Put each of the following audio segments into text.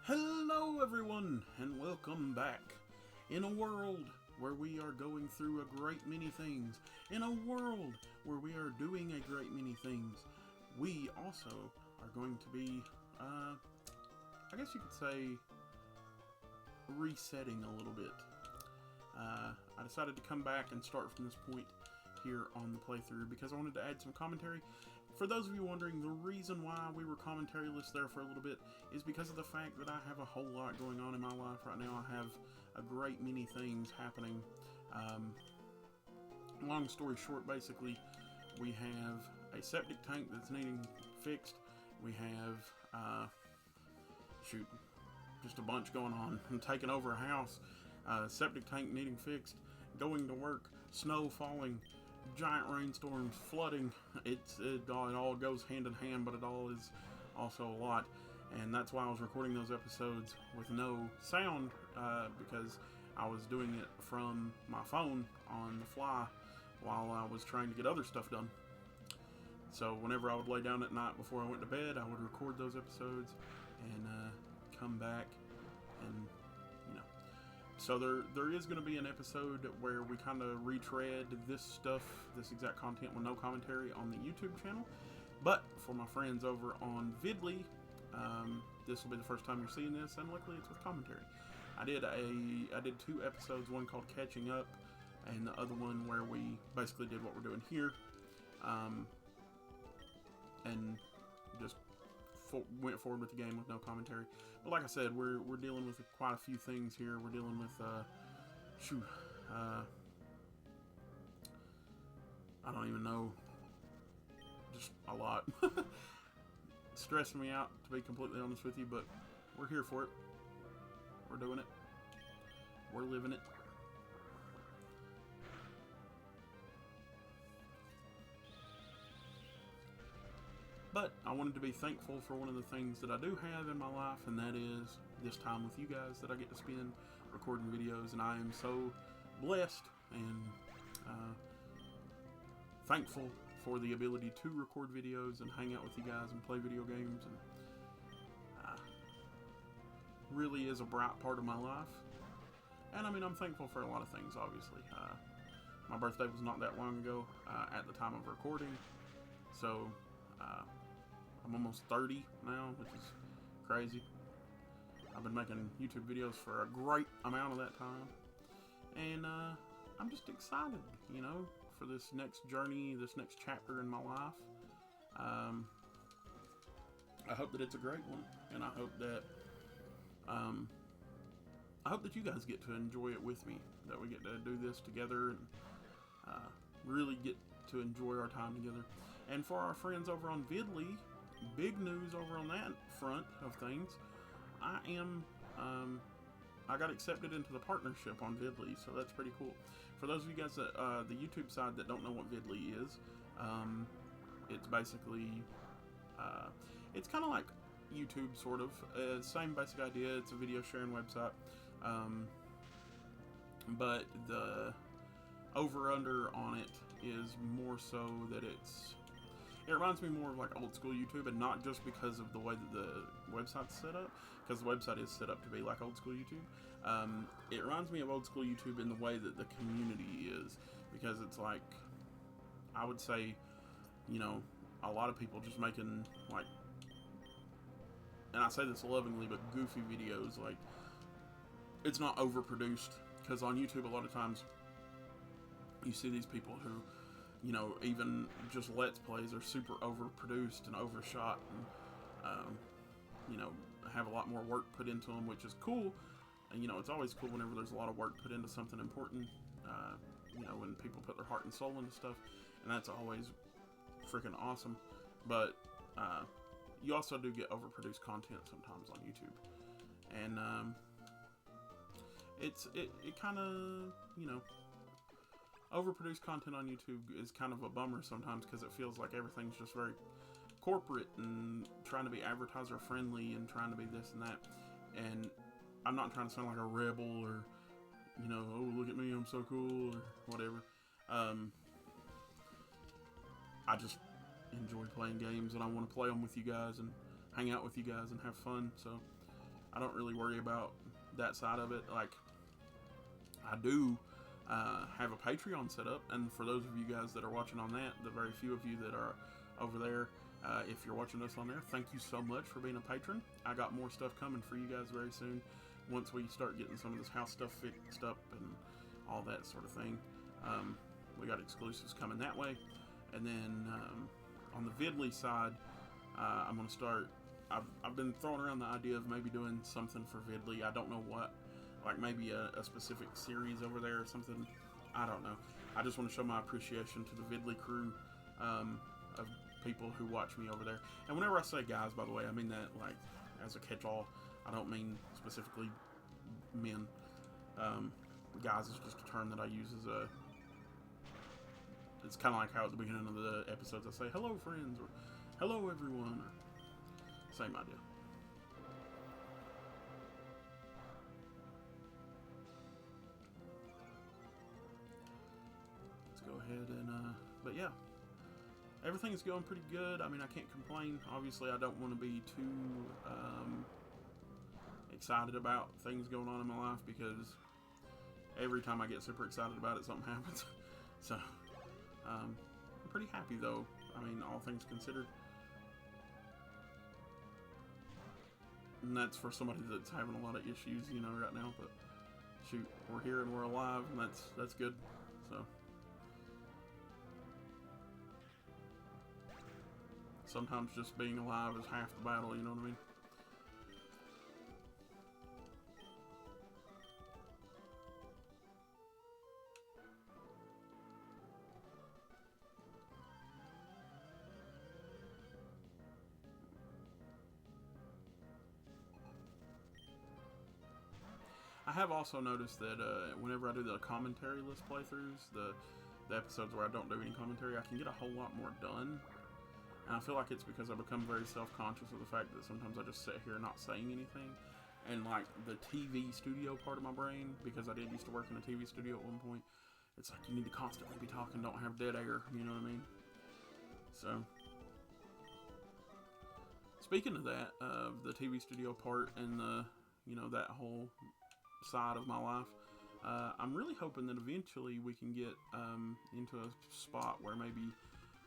Hello everyone, and welcome back. In a world where we are going through a great many things, in a world where we are doing a great many things, we also are going to be, I guess you could say, resetting a little bit. I decided to come back and start from this point here on the playthrough because I wanted to add some commentary. For those of you wondering, the reason why we were commentary-less there for a little bit is because of the fact that I have a whole lot going on in my life right now. I have a great many things happening. Long story short, basically, we have a septic tank that's needing fixed. We have, just a bunch going on. I'm taking over a house, septic tank needing fixed, going to work, snow falling, giant rainstorms, flooding. It all goes hand in hand, but it all is also a lot. And that's why I was recording those episodes with no sound, because I was doing it from my phone on the fly while I was trying to get other stuff done. So whenever I would lay down at night before I went to bed, I would record those episodes and come back and, So there is going to be an episode where we kind of retread this stuff, this exact content with no commentary on the YouTube channel. But for my friends over on Vidly, this will be the first time you're seeing this, and luckily it's with commentary. I did two episodes, one called Catching Up, and the other one where we basically did what we're doing here, and just went forward with the game with no commentary. But like I said, we're dealing with quite a few things here. We're dealing with I don't even know, just a lot. Stressing me out, to be completely honest with you, but we're here for it. We're doing it. We're living it. But I wanted to be thankful for one of the things that I do have in my life, and that is this time with you guys that I get to spend recording videos. And I am so blessed and thankful for the ability to record videos and hang out with you guys and play video games. And really is a bright part of my life. And I mean, I'm thankful for a lot of things, obviously. My birthday was not that long ago at the time of recording. So I'm almost 30 now, which is crazy. I've been making YouTube videos for a great amount of that time. And I'm just excited, for this next journey, this next chapter in my life. I hope that it's a great one, and I hope that you guys get to enjoy it with me, that we get to do this together and really get to enjoy our time together. And for our friends over on Vidly, big news over on that front of things. I got accepted into the partnership on Vidly, so that's pretty cool. For those of you guys that the YouTube side that don't know what Vidly is, it's basically it's kind of like YouTube, sort of. Same basic idea. It's a video sharing website, but the over-under on it is more so that it reminds me more of like old school YouTube, and not just because of the way that the website's set up, because the website is set up to be like old school YouTube. It reminds me of old school YouTube in the way that the community is, because it's like, I would say, a lot of people just making, like, and I say this lovingly, but goofy videos. Like, it's not overproduced, because on YouTube a lot of times you see these people who, even just Let's Plays are super overproduced and overshot, and, have a lot more work put into them, which is cool. And, it's always cool whenever there's a lot of work put into something important, when people put their heart and soul into stuff, and that's always freaking awesome. But, you also do get overproduced content sometimes on YouTube. And, it kind of, overproduced content on YouTube is kind of a bummer sometimes, because it feels like everything's just very corporate and trying to be advertiser friendly and trying to be this and that. And I'm not trying to sound like a rebel or, oh, look at me, I'm so cool, or whatever. I just enjoy playing games, and I want to play them with you guys and hang out with you guys and have fun. So I don't really worry about that side of it. Like, I do have a Patreon set up, and for those of you guys that are watching on that, the very few of you that are over there, if you're watching us on there, thank you so much for being a patron. I got more stuff coming for you guys very soon once we start getting some of this house stuff fixed up and all that sort of thing. We got exclusives coming that way. And then on the Vidly side, I'm going to start, I've been throwing around the idea of maybe doing something for Vidly. I don't know what, like maybe a specific series over there or something. I don't know. I just want to show my appreciation to the Vidly crew of people who watch me over there. And whenever I say guys, by the way, I mean that like as a catch-all. I don't mean specifically men. Guys is just a term that I use as a, it's kind of like how at the beginning of the episodes I say hello friends or hello everyone, or same idea. Let's go ahead and but yeah, everything is going pretty good. I mean, I can't complain. Obviously I don't want to be too excited about things going on in my life, because every time I get super excited about it, something happens. So I'm pretty happy though. I mean, all things considered. And that's for somebody that's having a lot of issues, you know, right now. But shoot, we're here and we're alive, and that's good. So sometimes just being alive is half the battle, you know what I mean? I have also noticed that whenever I do the commentary list playthroughs, the episodes where I don't do any commentary, I can get a whole lot more done. And I feel like it's because I become very self-conscious of the fact that sometimes I just sit here not saying anything. And like the TV studio part of my brain, because I did used to work in a TV studio at one point, it's like you need to constantly be talking, don't have dead air, you know what I mean? So, speaking of that, the TV studio part and the, you know, that whole side of my life, I'm really hoping that eventually we can get into a spot where maybe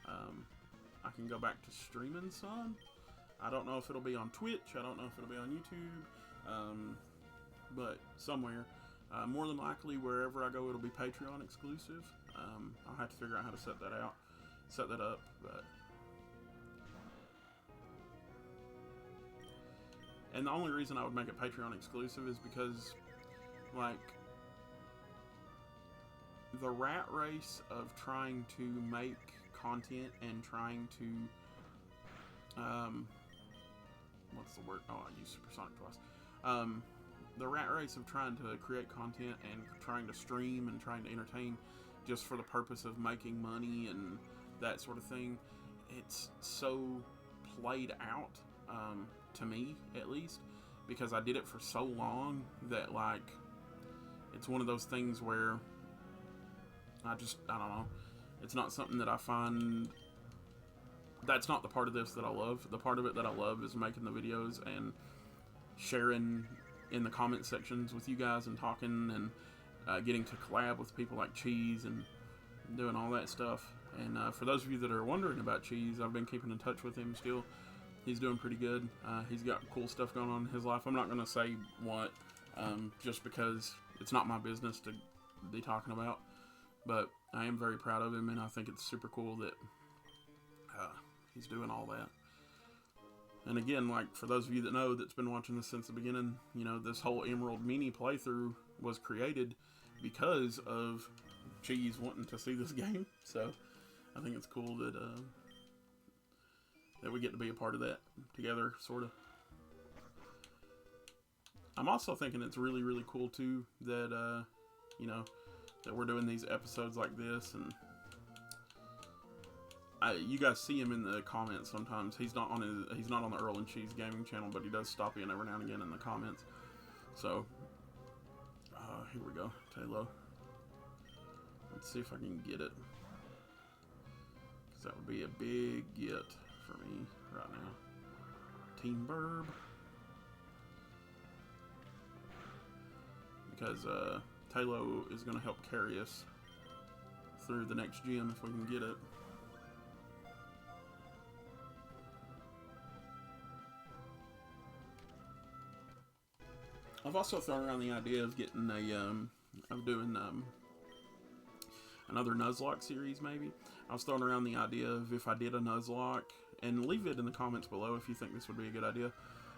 I can go back to streaming some. I don't know if it'll be on Twitch, I don't know if it'll be on YouTube, but somewhere. More than likely, wherever I go, it'll be Patreon exclusive. I'll have to figure out how to set that up, but... And the only reason I would make it Patreon exclusive is because, like, the rat race of trying to make content and trying to, what's the word? Oh, I used supersonic twice. The rat race of trying to create content and trying to stream and trying to entertain just for the purpose of making money and that sort of thing, it's so played out, to me at least, because I did it for so long that, like, it's one of those things where I don't know, it's not something that I find, that's not the part of this that I love. The part of it that I love is making the videos and sharing in the comment sections with you guys and talking and getting to collab with people like Cheese and doing all that stuff. And for those of you that are wondering about Cheese, I've been keeping in touch with him still. He's doing pretty good. He's got cool stuff going on in his life. I'm not going to say what, just because it's not my business to be talking about. But I am very proud of him, and I think it's super cool that he's doing all that. And again, like, for those of you that know, that's been watching this since the beginning, you know, this whole Emerald Mini playthrough was created because of Cheese wanting to see this game. So I think it's cool that that we get to be a part of that together, sort of. I'm also thinking it's really, really cool too that you know, that we're doing these episodes like this, and you guys see him in the comments sometimes. He's not on the Earl and Cheese gaming channel, but he does stop in every now and again in the comments. So here we go, Taylor. Let's see if I can get it, because that would be a big get for me right now. Team Burb. because Talo is going to help carry us through the next gym if we can get it. I've also thrown around the idea of getting of doing another Nuzlocke series, maybe. I was throwing around the idea of if I did a Nuzlocke, and leave it in the comments below if you think this would be a good idea.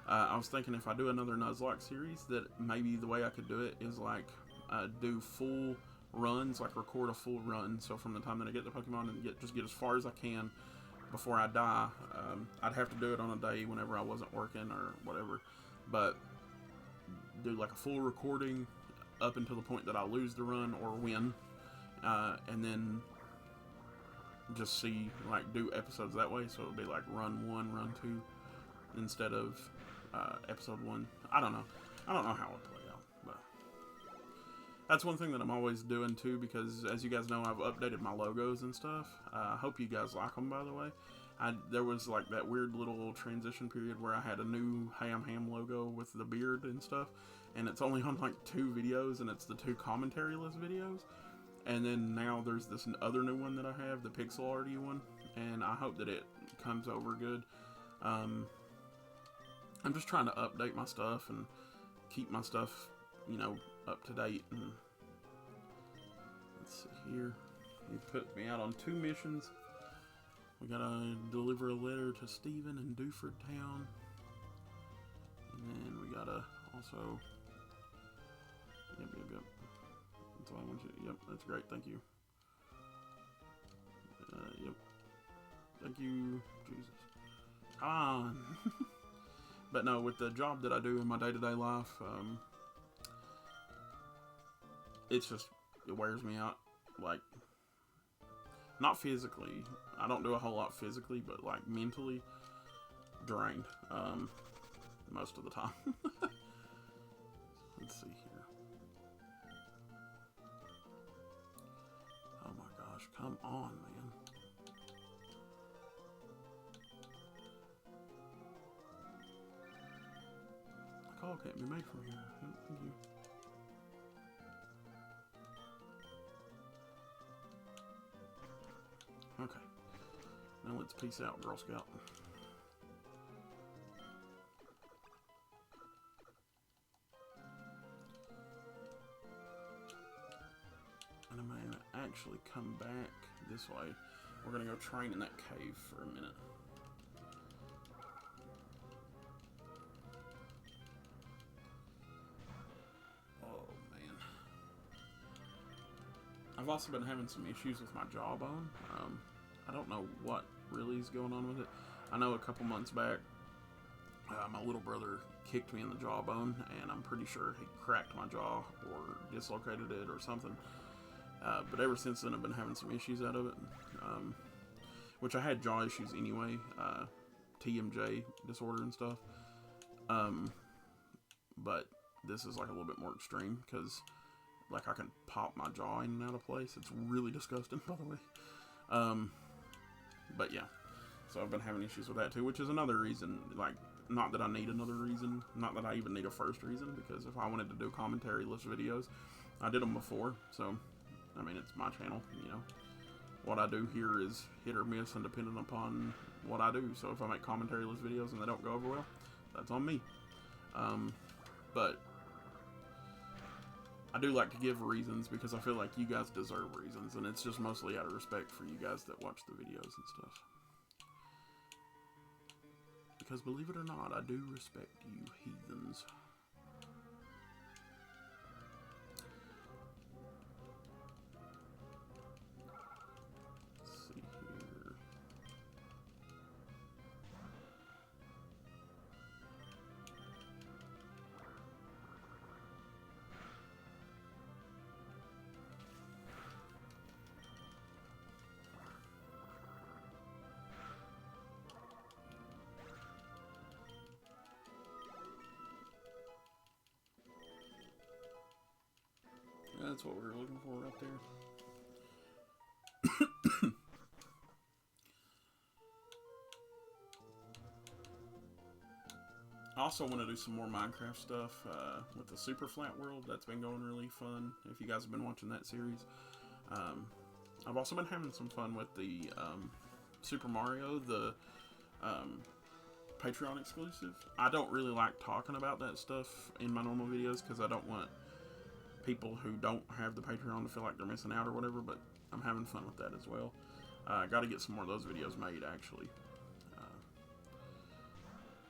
I was thinking if I do another Nuzlocke series, that maybe the way I could do it is like do full runs, like record a full run. So from the time that I get the Pokemon and just get as far as I can before I die. I'd have to do it on a day whenever I wasn't working or whatever, but do like a full recording up until the point that I lose the run or win, and then just see, like, do episodes that way. So it would be like run 1, run 2 instead of episode 1. I don't know how it would play out, but that's one thing that I'm always doing too, because as you guys know, I've updated my logos and stuff. I hope you guys like them, by the way. There was like that weird little transition period where I had a new Ham logo with the beard and stuff, and it's only on like 2 videos, and it's the 2 commentary-less videos. And then now there's this other new one that I have, the pixel arty one, and I hope that it comes over good. I'm just trying to update my stuff and keep my stuff, you know, up to date. And let's see here. He put me out on 2 missions. We gotta deliver a letter to Stephen in Duford Town. And then we gotta also... Yep. That's all I want you... Yep, that's great, thank you. Yep. Thank you, Jesus. Come on! But no, with the job that I do in my day-to-day life, it's just... It wears me out. Like... Not physically. I don't do a whole lot physically, but like mentally drained most of the time. Let's see here. Oh my gosh, come on, man. A call can't be made from here. Thank you. Okay, now let's peace out, Girl Scout. And I may actually come back this way. We're gonna go train in that cave for a minute. Oh man. I've also been having some issues with my jawbone. I don't know what really is going on with it. I know a couple months back, my little brother kicked me in the jawbone, and I'm pretty sure he cracked my jaw or dislocated it or something. But ever since then, I've been having some issues out of it, which I had jaw issues anyway, TMJ disorder and stuff. But this is like a little bit more extreme, because like I can pop my jaw in and out of place. It's really disgusting, by the way. But yeah, so I've been having issues with that too, which is another reason, like, not that I need another reason, not that I even need a first reason, because if I wanted to do commentary-less videos, I did them before. So, I mean, it's my channel, you know. What I do here is hit or miss and dependent upon what I do. So if I make commentary-less videos and they don't go over well, that's on me. But I do like to give reasons, because I feel like you guys deserve reasons, and it's just mostly out of respect for you guys that watch the videos and stuff. Because believe it or not, I do respect you heathens. Let's see here. That's what we were looking for right there. also want to do some more Minecraft stuff with the Super Flat World. That's been going really fun. If you guys have been watching that series, I've also been having some fun with the Super Mario, the Patreon exclusive. I don't really like talking about that stuff in my normal videos because I don't want people who don't have the Patreon to feel like they're missing out or whatever, but I'm having fun with that as well. I got to get some more of those videos made, actually.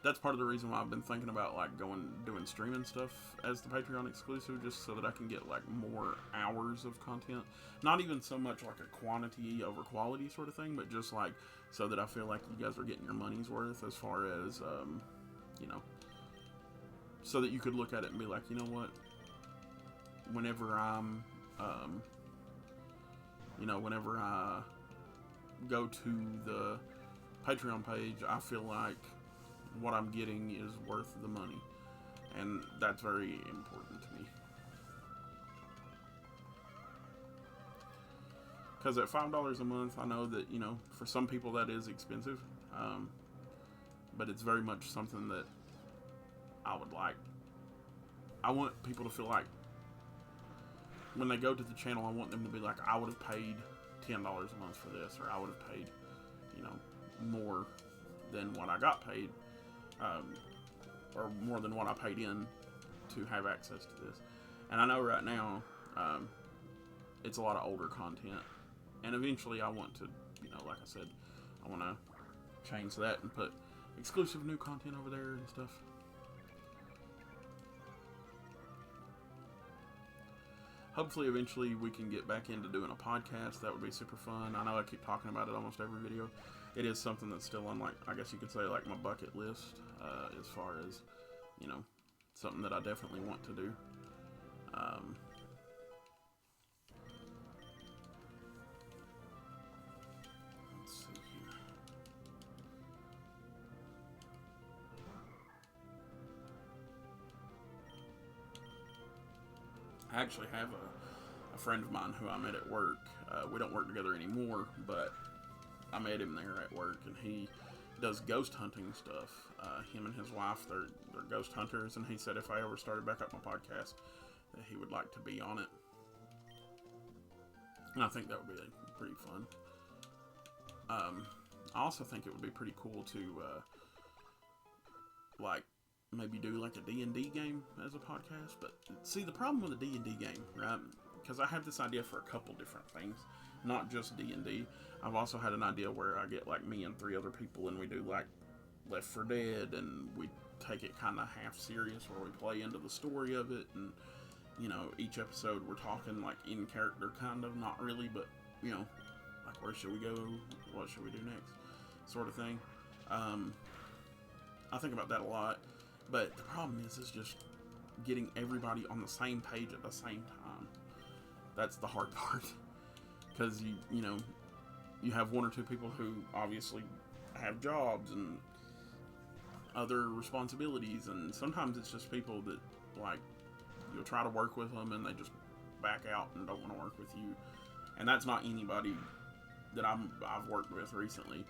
That's part of the reason why I've been thinking about like doing streaming stuff as the Patreon exclusive, just so that I can get like more hours of content. Not even so much like a quantity over quality sort of thing, but just like so that I feel like you guys are getting your money's worth as far as you know, so that you could look at it and be like, you know what, whenever I'm you know, whenever I go to the Patreon page, I feel like what I'm getting is worth the money, and that's very important to me. Because at $5 a month, I know that, you know, for some people that is expensive, but it's very much something that I would like. I want people to feel like when they go to the channel, I want them to be like, I would have paid $10 a month for this, or I would have paid, you know, more than what I got paid. Or more than what I paid in to have access to this. And I know right now it's a lot of older content, and eventually I want to, you know, like I said, I want to change that and put exclusive new content over there and stuff. Hopefully eventually we can get back into doing a podcast. That would be super fun. I know I keep talking about it almost every video. It is something that's still on, like, I guess you could say, like, my bucket list, as far as, you know, something that I definitely want to do. Let's see here. I actually have a friend of mine who I met at work. We don't work together anymore, but I met him there at work, and he does ghost hunting stuff. Him and his wife, they're ghost hunters, and he said if I ever started back up my podcast, that he would like to be on it. And I think that would be pretty fun. I also think it would be pretty cool to, like, maybe do like a D&D game as a podcast. But see, the problem with a D&D game, right? Because I have this idea for a couple different things, not just D&D. I've also had an idea where I get like me and 3 other people, and we do like Left 4 Dead, and we take it kind of half serious, where we play into the story of it, and, you know, each episode we're talking like in character, kind of, not really, but, you know, like, where should we go, what should we do next, sort of thing. I think about that a lot, but the problem is just getting everybody on the same page at the same time. That's the hard part, because you know, you have 1 or 2 people who obviously have jobs and other responsibilities, and sometimes it's just people that, like, you'll try to work with them and they just back out and don't want to work with you. And that's not anybody that I've worked with recently.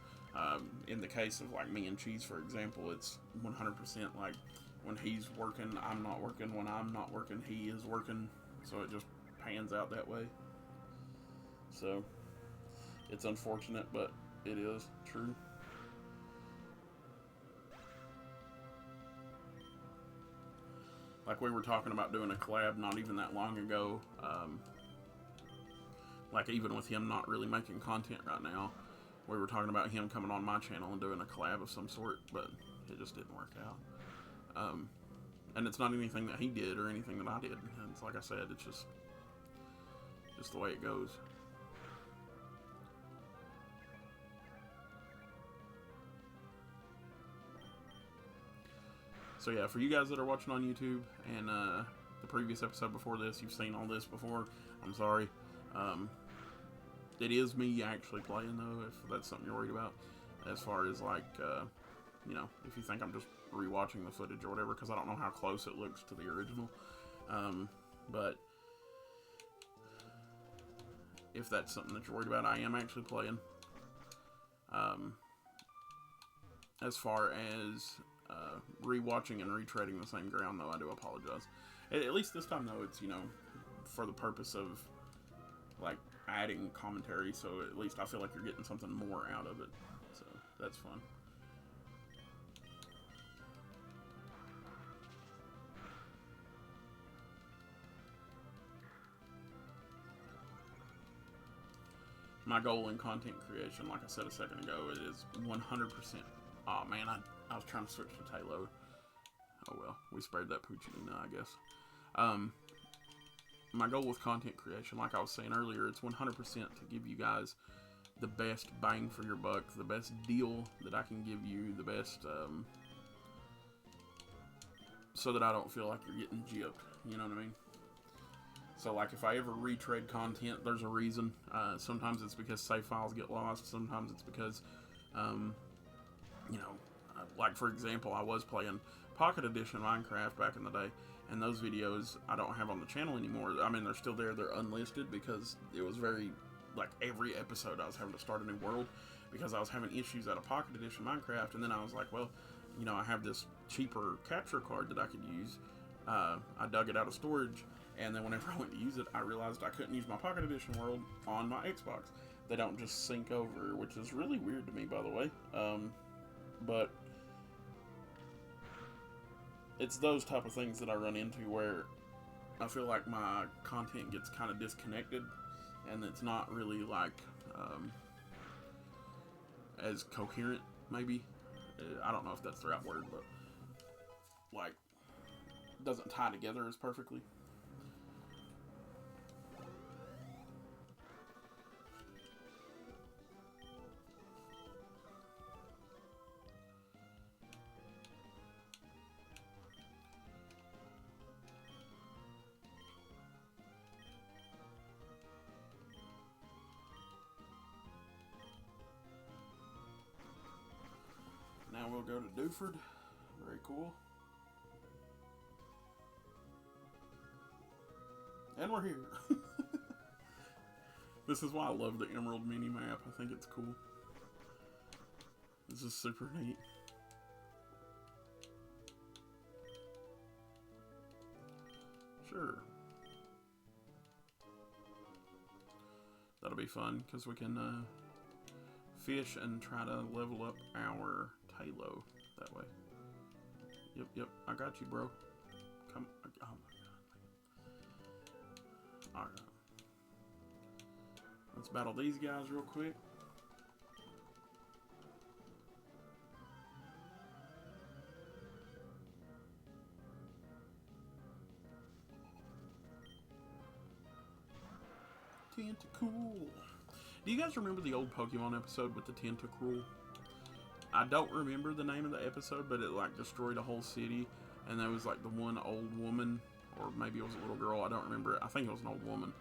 In the case of like me and Cheese, for example, it's 100% like when he's working, I'm not working. When I'm not working, he is working. So it just pans out that way. So it's unfortunate, but it is true. Like, we were talking about doing a collab not even that long ago. Like, even with him not really making content right now, we were talking about him coming on my channel and doing a collab of some sort, but it just didn't work out. And it's not anything that he did or anything that I did. And it's like I said, it's just the way it goes. So yeah, for you guys that are watching on YouTube, and the previous episode before this, you've seen all this before, I'm sorry. It is me actually playing, though, if that's something you're worried about. As far as, like, you know, if you think I'm just rewatching the footage or whatever, because I don't know how close it looks to the original. But if that's something that you're worried about, I am actually playing. As far as rewatching and retreading the same ground, though. I do apologize. At least this time, though, it's, you know, for the purpose of, like, adding commentary, so at least I feel like you're getting something more out of it. So, that's fun. My goal in content creation, like I said a second ago, it is 100%. Oh man, I was trying to switch to Taylor. Oh well, we sprayed that Puccina, I guess. My goal with content creation, like I was saying earlier, it's 100% to give you guys the best bang for your buck, the best deal that I can give you, the best, so that I don't feel like you're getting gypped. You know what I mean? So, like, if I ever retread content, there's a reason. Sometimes it's because save files get lost. Sometimes it's because, you know, like, for example, I was playing Pocket Edition Minecraft back in the day, and those videos I don't have on the channel anymore. I mean, they're still there. They're unlisted because it was very, like, every episode I was having to start a new world because I was having issues out of Pocket Edition Minecraft, and then I was like, well, you know, I have this cheaper capture card that I could use. I dug it out of storage. And then whenever I went to use it, I realized I couldn't use my Pocket Edition world on my Xbox. They don't just sync over, which is really weird to me, by the way. But it's those type of things that I run into where I feel like my content gets kind of disconnected, and it's not really like as coherent, maybe. I don't know if that's the right word, but like doesn't tie together as perfectly. Now we'll go to Duford. Very cool. And we're here. This is why I love the Emerald mini-map. I think it's cool. This is super neat. Sure. That'll be fun, because we can fish and try to level up our Tailo that way. Yep, I got you, bro. Come, oh my god. Alright. Let's battle these guys real quick. Tentacool. Do you guys remember the old Pokemon episode with the Tentacruel? I don't remember the name of the episode, but it like destroyed a whole city, and there was like the one old woman, or maybe it was a little girl, I don't remember. I think it was an old woman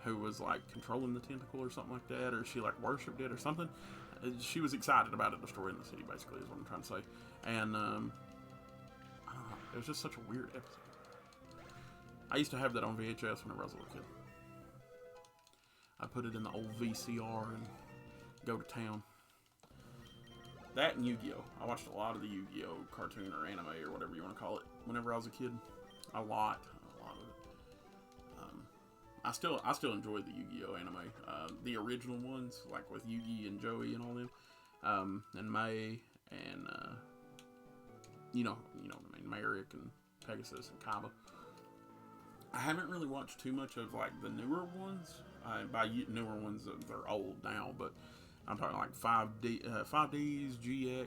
who was like controlling the tentacle or something like that, or she like worshipped it or something. She was excited about it destroying the city, basically, is what I'm trying to say. And I don't know, it was just such a weird episode. I used to have that on VHS whenever I was a little kid. I put it in the old VCR and go to town. That and Yu-Gi-Oh! I watched a lot of the Yu-Gi-Oh! Cartoon or anime or whatever you want to call it whenever I was a kid. A lot of it. I still enjoy the Yu-Gi-Oh! Anime. The original ones, like with Yugi and Joey and all them, and May and you know what I mean, Merrick and Pegasus and Kaiba. I haven't really watched too much of like the newer ones. By newer ones, they're old now, but I'm talking like 5Ds, GX,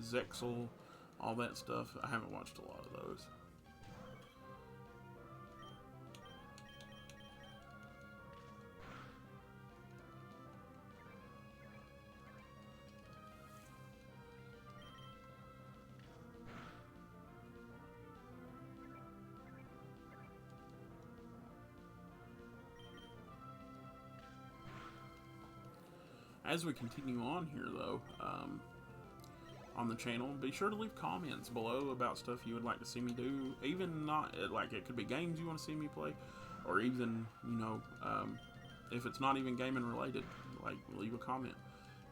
Zexal, all that stuff. I haven't watched a lot of those. As we continue on here, though, on the channel, be sure to leave comments below about stuff you would like to see me do. Even not, like, it could be games you want to see me play, or even, you know, if it's not even gaming related, like, leave a comment.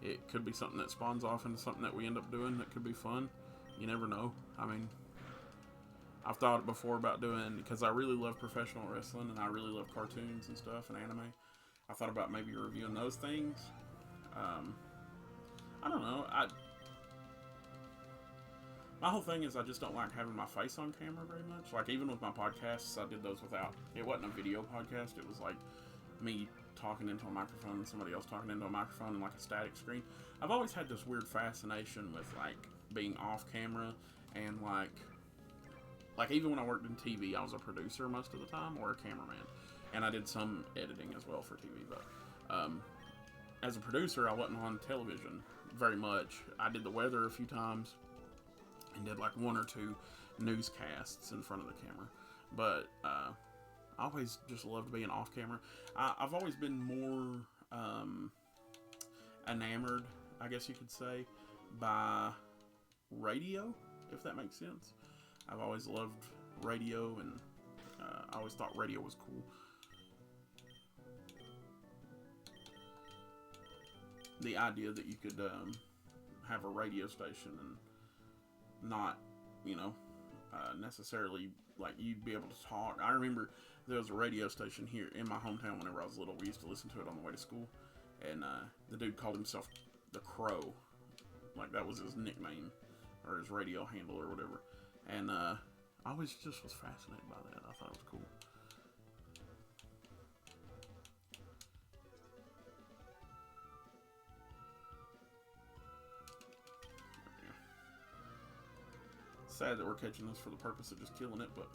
It could be something that spawns off into something that we end up doing that could be fun. you never know. I mean, I've thought before about doing, because I really love professional wrestling and I really love cartoons and stuff and anime. I thought about maybe reviewing those things. I don't know. My whole thing is I just don't like having my face on camera very much. Like, even with my podcasts, I did those without. It wasn't a video podcast. It was like me talking into a microphone and somebody else talking into a microphone and like a static screen. I've always had this weird fascination with like being off camera and like even when I worked in TV, I was a producer most of the time or a cameraman, and I did some editing as well for TV. But as a producer, I wasn't on television very much. I did the weather a few times and did like one or two newscasts in front of the camera, but I always just loved being off camera. I've always been more enamored, I guess you could say, by radio, if that makes sense. I've always loved radio, and I always thought radio was cool. The idea that you could have a radio station and not, necessarily, like, you'd be able to talk. I remember there was a radio station here in my hometown whenever I was little. We used to listen to it on the way to school, and the dude called himself the Crow. Like, that was his nickname, or his radio handle, or whatever. And I always just was fascinated by that. I thought it was cool. Sad that we're catching this for the purpose of just killing it, but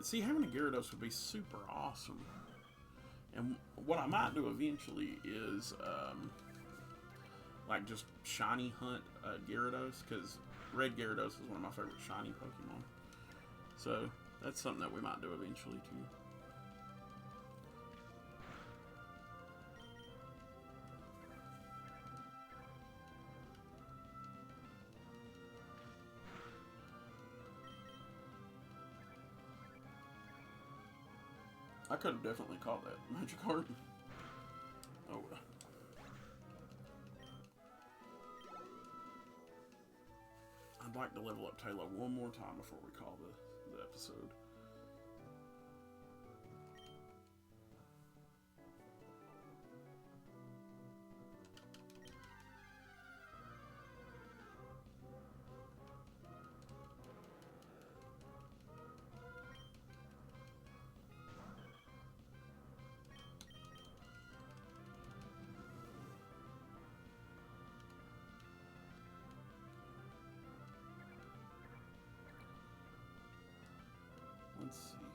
see, having a Gyarados would be super awesome. And what I might do eventually is like just shiny hunt Gyarados, because Red Gyarados is one of my favorite shiny Pokemon. So that's something that we might do eventually too. I could have definitely caught that Magikarp. Oh well. I'd like to level up Taylor one more time before we call the episode. Let's see here.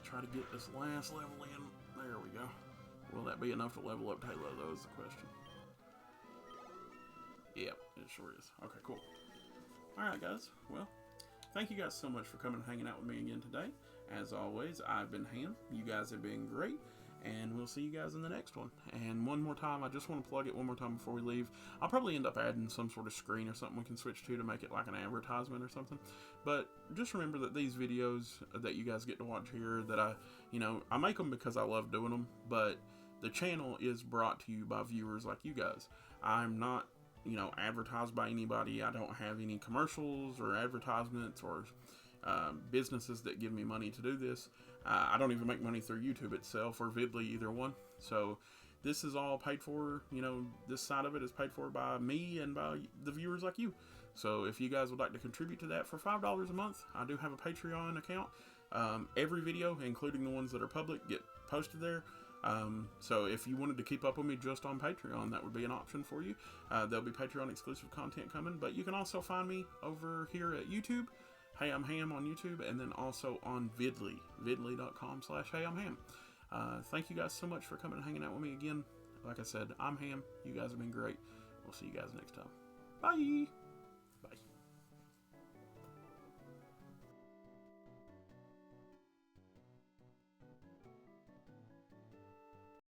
Try to get this last level in. There we go. Will that be enough to level up Halo, though, is the question. Yep, it sure is. Okay, cool. Alright, guys. Well, thank you guys so much for coming and hanging out with me again today. As always, I've been Ham. You guys have been great. And we'll see you guys in the next one. And one more time, I just want to plug it one more time before we leave. I'll probably end up adding some sort of screen or something we can switch to make it like an advertisement or something. But just remember that these videos that you guys get to watch here, that I make them because I love doing them. But the channel is brought to you by viewers like you guys. I'm not, advertised by anybody. I don't have any commercials or advertisements or businesses that give me money to do this. I don't even make money through YouTube itself or Vidly, either one. So this is all paid for, this side of it is paid for by me and by the viewers like you. So if you guys would like to contribute to that for $5 a month, I do have a Patreon account. Every video, including the ones that are public, get posted there. So if you wanted to keep up with me just on Patreon, that would be an option for you. There'll be Patreon exclusive content coming, but you can also find me over here at YouTube. Hey, I'm Ham on YouTube, and then also on Vidly, vidly.com/HeyI'mHam. Thank you guys so much for coming and hanging out with me again. Like I said, I'm Ham. You guys have been great. We'll see you guys next time. Bye!